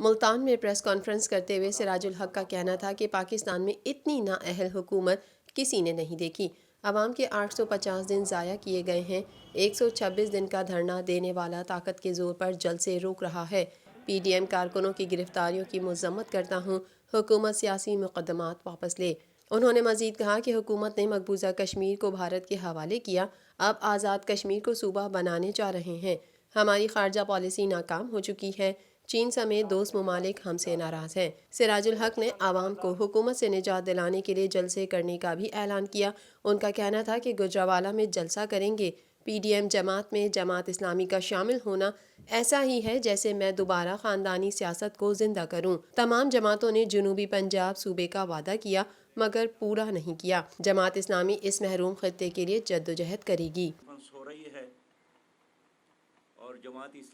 ملتان میں press conference کرتے ہوئے سراج الحق کا کہنا تھا کہ پاکستان میں اتنی نااہل حکومت کسی نے نہیں دیکھی۔ عوام کے 850 دن ضائع کیے گئے ہیں۔ 126 دن کا دھرنا دینے والا طاقت کے زور پر جلسے روک رہا ہے۔ پی ڈی ایم کارکنوں کی گرفتاریوں کی مذمت کرتا ہوں، حکومت سیاسی مقدمات واپس لے۔ انہوں نے مزید کہا کہ حکومت نے مقبوضہ کشمیر کو بھارت کے حوالے کیا، اب آزاد کشمیر کو صوبہ بنانے جا رہے ہیں۔ ہماری خارجہ پالیسی ناکام ہو چکی ہے۔ چین سمیت دوست ممالک ہم سے ناراض ہیں۔ سراج الحق نے عوام کو حکومت سے نجات دلانے کے لیے جلسے کرنے کا بھی اعلان کیا۔ ان کا کہنا تھا کہ گوجرانوالہ میں جلسہ کریں گے۔ پی ڈی ایم جماعت میں جماعت اسلامی کا شامل ہونا ایسا ہی ہے جیسے میں دوبارہ خاندانی سیاست کو زندہ کروں۔ تمام جماعتوں نے جنوبی پنجاب صوبے کا وعدہ کیا مگر پورا نہیں کیا۔ جماعت اسلامی اس محروم خطے کے لیے جدوجہد کرے گی۔ ہو رہی ہے اور جماعت اسلامی